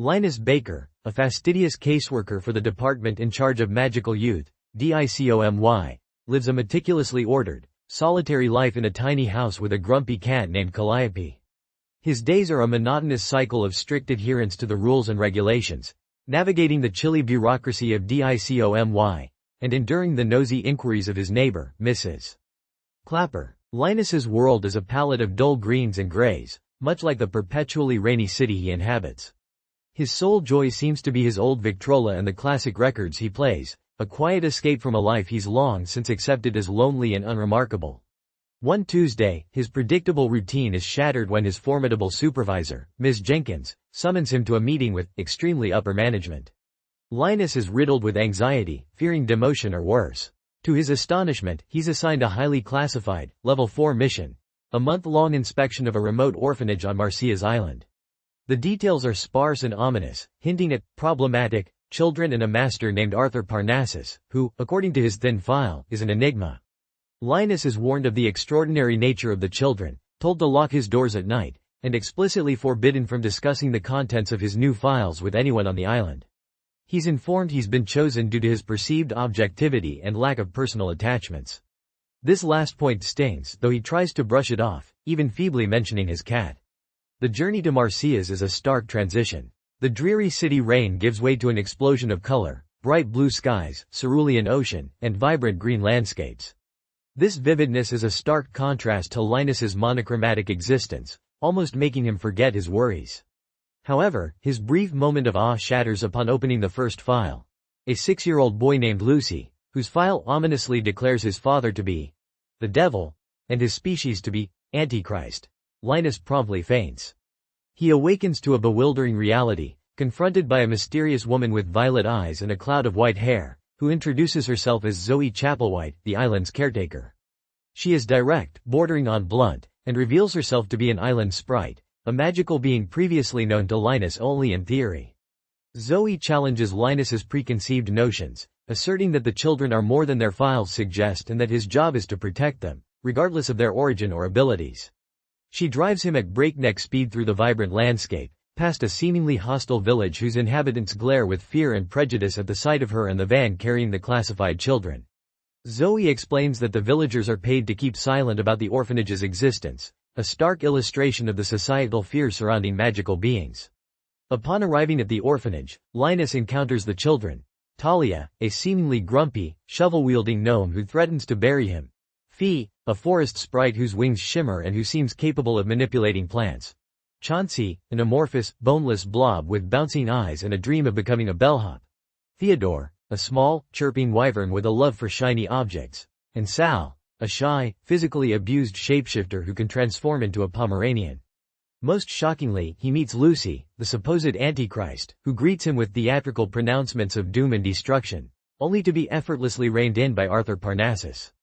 Linus Baker, a fastidious caseworker for the department in charge of magical youth, DICOMY, lives a meticulously ordered, solitary life in a tiny house with a grumpy cat named Calliope. His days are a monotonous cycle of strict adherence to the rules and regulations, navigating the chilly bureaucracy of DICOMY, and enduring the nosy inquiries of his neighbor, Mrs. Clapper. Linus's world is a palette of dull greens and grays, much like the perpetually rainy city he inhabits. His sole joy seems to be his old Victrola and the classic records he plays, a quiet escape from a life he's long since accepted as lonely and unremarkable. One Tuesday, his predictable routine is shattered when his formidable supervisor, Ms. Jenkins, summons him to a meeting with extremely upper management. Linus is riddled with anxiety, fearing demotion or worse. To his astonishment, he's assigned a highly classified, Level 4 mission, a month-long inspection of a remote orphanage on Marcia's island. The details are sparse and ominous, hinting at problematic children and a master named Arthur Parnassus, who, according to his thin file, is an enigma. Linus is warned of the extraordinary nature of the children, told to lock his doors at night, and explicitly forbidden from discussing the contents of his new files with anyone on the island. He's informed he's been chosen due to his perceived objectivity and lack of personal attachments. This last point stings, though he tries to brush it off, even feebly mentioning his cat. The journey to Marcia's is a stark transition. The dreary city rain gives way to an explosion of color, bright blue skies, cerulean ocean, and vibrant green landscapes. This vividness is a stark contrast to Linus's monochromatic existence, almost making him forget his worries. However, his brief moment of awe shatters upon opening the first file. A 6-year-old boy named Lucy, whose file ominously declares his father to be the devil, and his species to be Antichrist. Linus promptly faints. He awakens to a bewildering reality, confronted by a mysterious woman with violet eyes and a cloud of white hair, who introduces herself as Zoe Chapelwhite, the island's caretaker. She is direct, bordering on blunt, and reveals herself to be an island sprite, a magical being previously known to Linus only in theory. Zoe challenges Linus's preconceived notions, asserting that the children are more than their files suggest and that his job is to protect them, regardless of their origin or abilities. She drives him at breakneck speed through the vibrant landscape, past a seemingly hostile village whose inhabitants glare with fear and prejudice at the sight of her and the van carrying the classified children. Zoe explains that the villagers are paid to keep silent about the orphanage's existence, a stark illustration of the societal fears surrounding magical beings. Upon arriving at the orphanage, Linus encounters the children. Talia, a seemingly grumpy, shovel-wielding gnome who threatens to bury him. Fee, a forest sprite whose wings shimmer and who seems capable of manipulating plants. Chauncey, an amorphous, boneless blob with bouncing eyes and a dream of becoming a bellhop. Theodore, a small, chirping wyvern with a love for shiny objects. And Sal, a shy, physically abused shapeshifter who can transform into a Pomeranian. Most shockingly, he meets Lucy, the supposed Antichrist, who greets him with theatrical pronouncements of doom and destruction, only to be effortlessly reined in by Arthur Parnassus.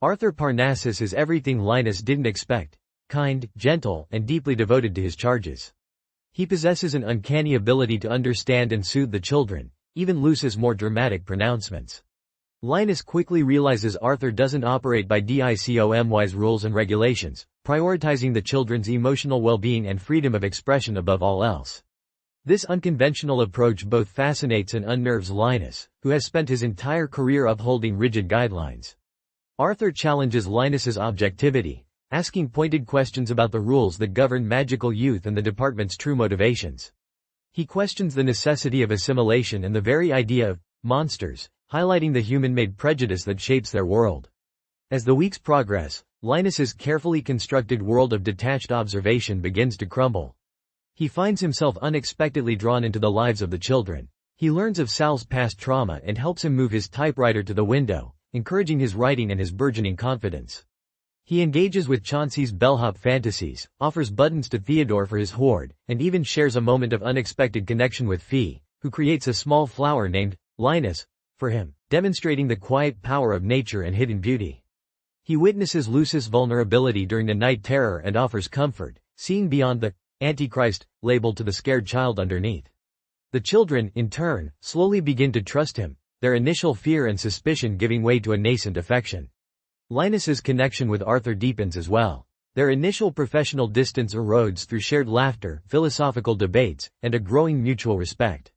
Arthur Parnassus is everything Linus didn't expect: kind, gentle, and deeply devoted to his charges. He possesses an uncanny ability to understand and soothe the children, even Lucy's more dramatic pronouncements. Linus quickly realizes Arthur doesn't operate by DICOMY's rules and regulations, prioritizing the children's emotional well-being and freedom of expression above all else. This unconventional approach both fascinates and unnerves Linus, who has spent his entire career upholding rigid guidelines. Arthur challenges Linus's objectivity, asking pointed questions about the rules that govern magical youth and the department's true motivations. He questions the necessity of assimilation and the very idea of monsters, highlighting the human-made prejudice that shapes their world. As the weeks progress, Linus's carefully constructed world of detached observation begins to crumble. He finds himself unexpectedly drawn into the lives of the children. He learns of Sal's past trauma and helps him move his typewriter to the window, encouraging his writing and his burgeoning confidence. He engages with Chauncey's bellhop fantasies, offers buttons to Theodore for his hoard, and even shares a moment of unexpected connection with Fee, who creates a small flower named Linus for him, demonstrating the quiet power of nature and hidden beauty. He witnesses Lucy's vulnerability during the night terror and offers comfort, seeing beyond the Antichrist labeled to the scared child underneath. The children, in turn, slowly begin to trust him, their initial fear and suspicion giving way to a nascent affection. Linus's connection with Arthur deepens as well. Their initial professional distance erodes through shared laughter, philosophical debates, and a growing mutual respect.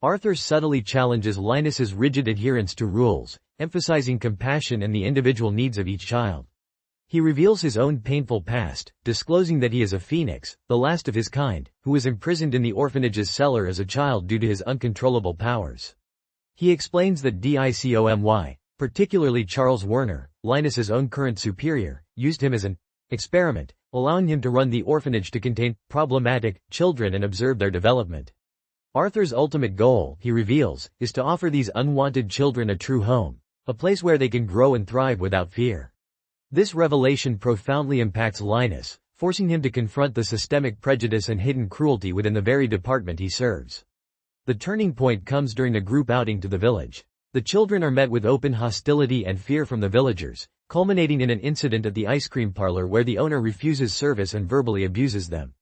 Arthur subtly challenges Linus's rigid adherence to rules, emphasizing compassion and the individual needs of each child. He reveals his own painful past, disclosing that he is a phoenix, the last of his kind, who was imprisoned in the orphanage's cellar as a child due to his uncontrollable powers. He explains that DICOMY, particularly Charles Werner, Linus's own current superior, used him as an experiment, allowing him to run the orphanage to contain problematic children and observe their development. Arthur's ultimate goal, he reveals, is to offer these unwanted children a true home, a place where they can grow and thrive without fear. This revelation profoundly impacts Linus, forcing him to confront the systemic prejudice and hidden cruelty within the very department he serves. The turning point comes during a group outing to the village. The children are met with open hostility and fear from the villagers, culminating in an incident at the ice cream parlor where the owner refuses service and verbally abuses them.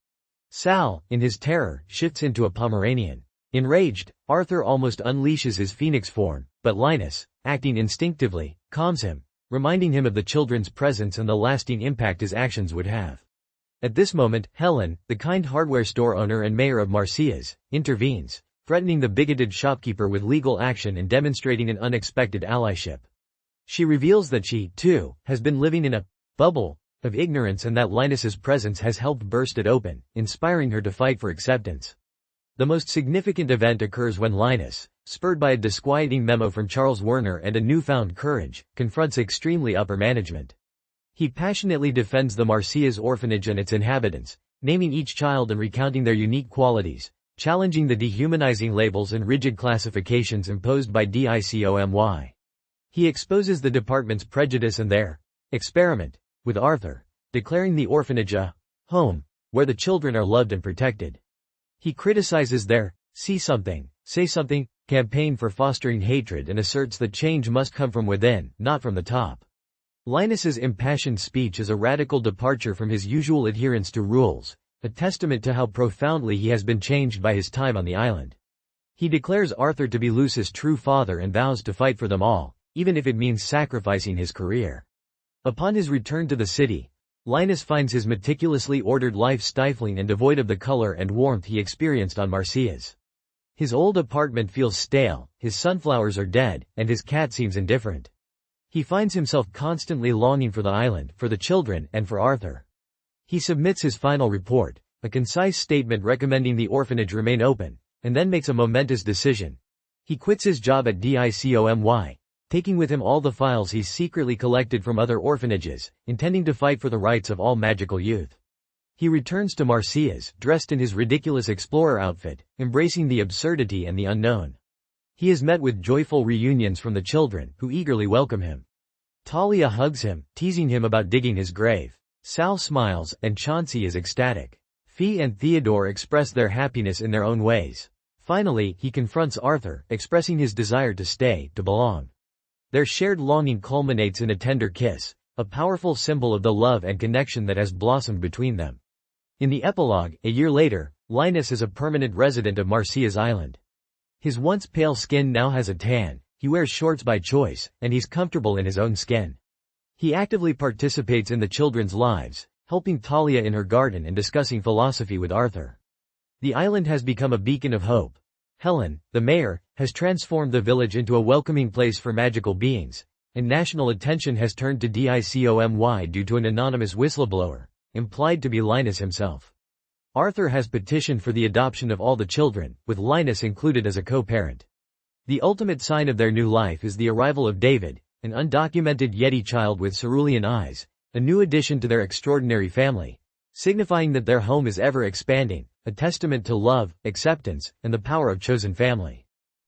Sal, in his terror, shifts into a Pomeranian. Enraged, Arthur almost unleashes his phoenix form, but Linus, acting instinctively, calms him, reminding him of the children's presence and the lasting impact his actions would have. At this moment, Helen, the kind hardware store owner and mayor of Marseilles, intervenes, threatening the bigoted shopkeeper with legal action and demonstrating an unexpected allyship. She reveals that she, too, has been living in a bubble of ignorance and that Linus's presence has helped burst it open, inspiring her to fight for acceptance. The most significant event occurs when Linus, spurred by a disquieting memo from Charles Werner and a newfound courage, confronts extremely upper management. He passionately defends the Marseilles orphanage and its inhabitants, naming each child and recounting their unique qualities, challenging the dehumanizing labels and rigid classifications imposed by DICOMY. He exposes the department's prejudice and their experiment with Arthur, declaring the orphanage a home where the children are loved and protected. He criticizes their see something, say something campaign for fostering hatred and asserts that change must come from within, not from the top. Linus's impassioned speech is a radical departure from his usual adherence to rules, a testament to how profoundly he has been changed by his time on the island. He declares Arthur to be Luce's true father and vows to fight for them all, even if it means sacrificing his career. Upon his return to the city, Linus finds his meticulously ordered life stifling and devoid of the color and warmth he experienced on Marseilles. His old apartment feels stale, his sunflowers are dead, and his cat seems indifferent. He finds himself constantly longing for the island, for the children, and for Arthur. He submits his final report, a concise statement recommending the orphanage remain open, and then makes a momentous decision. He quits his job at DICOMY, taking with him all the files he's secretly collected from other orphanages, intending to fight for the rights of all magical youth. He returns to Marseilles, dressed in his ridiculous explorer outfit, embracing the absurdity and the unknown. He is met with joyful reunions from the children, who eagerly welcome him. Talia hugs him, teasing him about digging his grave. Sal smiles, and Chauncey is ecstatic. Fee and Theodore express their happiness in their own ways. Finally, he confronts Arthur, expressing his desire to stay, to belong. Their shared longing culminates in a tender kiss, a powerful symbol of the love and connection that has blossomed between them. In the epilogue, a year later, Linus is a permanent resident of Marseilles Island. His once pale skin now has a tan, he wears shorts by choice, and he's comfortable in his own skin. He actively participates in the children's lives, helping Talia in her garden and discussing philosophy with Arthur. The island has become a beacon of hope. Helen, the mayor, has transformed the village into a welcoming place for magical beings, and national attention has turned to DICOMY due to an anonymous whistleblower, implied to be Linus himself. Arthur has petitioned for the adoption of all the children, with Linus included as a co-parent. The ultimate sign of their new life is the arrival of David, an undocumented Yeti child with cerulean eyes, a new addition to their extraordinary family, signifying that their home is ever expanding, a testament to love, acceptance, and the power of chosen family.